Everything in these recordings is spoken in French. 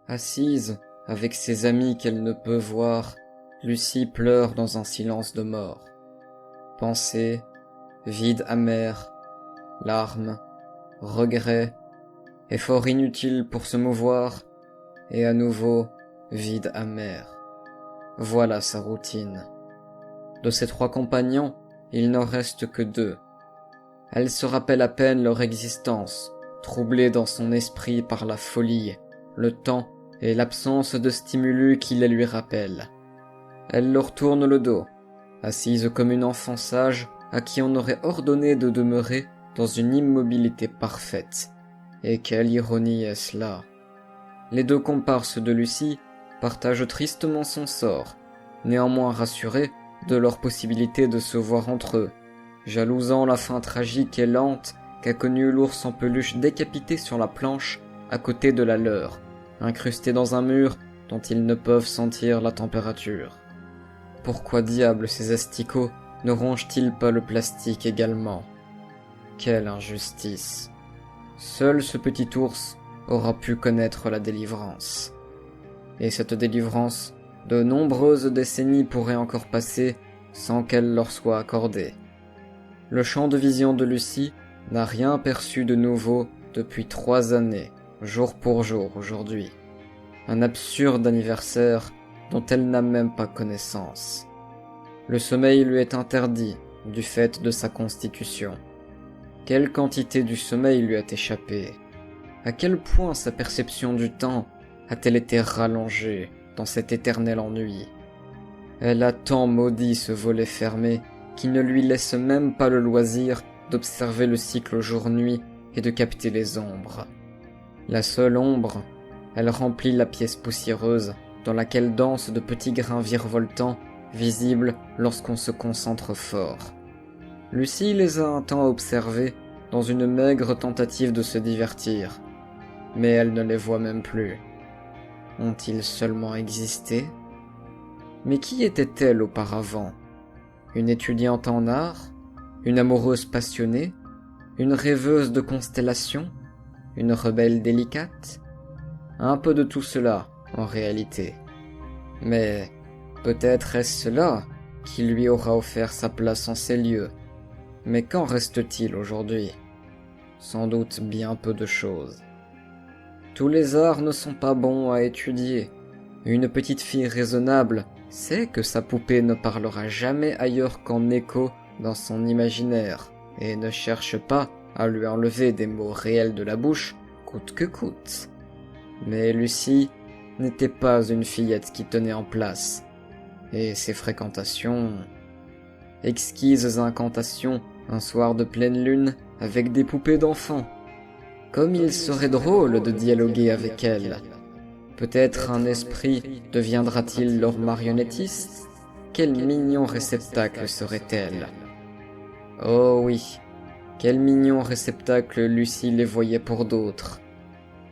Assise, avec ses amis qu'elle ne peut voir, Lucie pleure dans un silence de mort. Pensée, vide amer, larmes, regrets, effort inutile pour se mouvoir, et à nouveau, vide amer. Voilà sa routine. De ses 3 compagnons, il n'en reste que 2. Elle se rappelle à peine leur existence, troublée dans son esprit par la folie, le temps et l'absence de stimulus qui les lui rappellent. Elle leur tourne le dos, assise comme une enfant sage à qui on aurait ordonné de demeurer dans une immobilité parfaite. Et quelle ironie est cela! Les 2 comparses de Lucie partagent tristement son sort, néanmoins rassurés de leur possibilité de se voir entre eux, jalousant la fin tragique et lente qu'a connue l'ours en peluche décapité sur la planche à côté de la leur, incrusté dans un mur dont ils ne peuvent sentir la température. Pourquoi diable ces asticots ne rongent-ils pas le plastique également? Quelle injustice! Seul ce petit ours aura pu connaître la délivrance. Et cette délivrance, de nombreuses décennies pourraient encore passer sans qu'elle leur soit accordée. Le champ de vision de Lucie n'a rien perçu de nouveau depuis 3 années, jour pour jour aujourd'hui. Un absurde anniversaire dont elle n'a même pas connaissance. Le sommeil lui est interdit du fait de sa constitution. Quelle quantité du sommeil lui a échappé? À quel point sa perception du temps a-t-elle été rallongée dans cet éternel ennui? Elle a tant maudit ce volet fermé qui ne lui laisse même pas le loisir d'observer le cycle jour-nuit et de capter les ombres. La seule ombre, elle remplit la pièce poussiéreuse dans laquelle dansent de petits grains virevoltants, visibles lorsqu'on se concentre fort. Lucie les a un temps observés dans une maigre tentative de se divertir, mais elle ne les voit même plus. Ont-ils seulement existé? Mais qui était-elle auparavant? Une étudiante en art? Une amoureuse passionnée? Une rêveuse de constellations? Une rebelle délicate? Un peu de tout cela, en réalité. Mais peut-être est-ce cela qui lui aura offert sa place en ces lieux. Mais qu'en reste-t-il aujourd'hui? Sans doute bien peu de choses. Tous les arts ne sont pas bons à étudier. Une petite fille raisonnable sait que sa poupée ne parlera jamais ailleurs qu'en écho dans son imaginaire, et ne cherche pas à lui enlever des mots réels de la bouche, coûte que coûte. Mais Lucie n'était pas une fillette qui tenait en place, et ses fréquentations... Exquises incantations, un soir de pleine lune, avec des poupées d'enfants. Comme il serait drôle de dialoguer avec elles. Peut-être un esprit deviendra-t-il leur marionnettiste? Quel mignon réceptacle serait-elle? Oh oui, quel mignon réceptacle Lucie les voyait pour d'autres.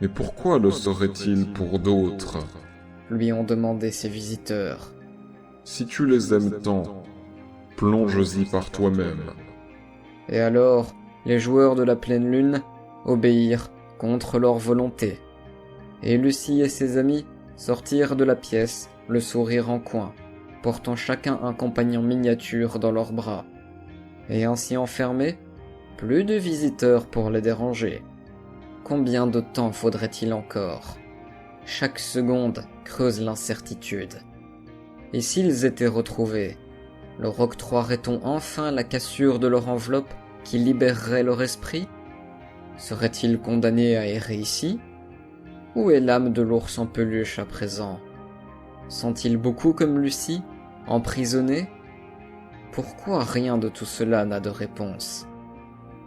Mais pourquoi le serait-il pour d'autres? Lui ont demandé ses visiteurs. Si tu les aimes tant, plonge-y par toi-même. Et alors, les joueurs de la pleine lune obéirent contre leur volonté. Et Lucie et ses amis sortirent de la pièce, le sourire en coin, portant chacun un compagnon miniature dans leurs bras. Et ainsi enfermés, plus de visiteurs pour les déranger. Combien de temps faudrait-il encore? Chaque seconde creuse l'incertitude. Et s'ils étaient retrouvés, leur octroierait-on enfin la cassure de leur enveloppe qui libérerait leur esprit? Seraient-ils condamnés à errer ici? Où est l'âme de l'ours en peluche à présent? Sont-ils beaucoup comme Lucie, emprisonnés? Pourquoi rien de tout cela n'a de réponse?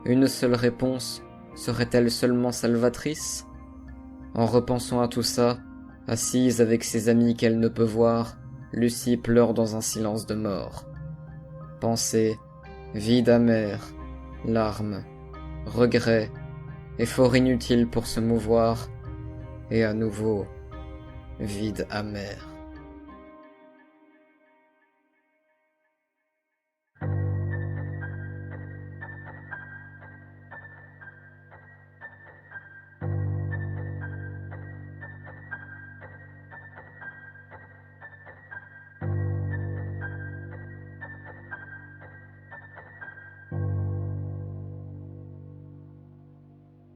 Une seule réponse serait-elle seulement salvatrice? En repensant à tout ça, assise avec ses amis qu'elle ne peut voir, Lucie pleure dans un silence de mort. Pensée, vide amer, larmes, regrets, effort inutile pour se mouvoir, et à nouveau, vide amer.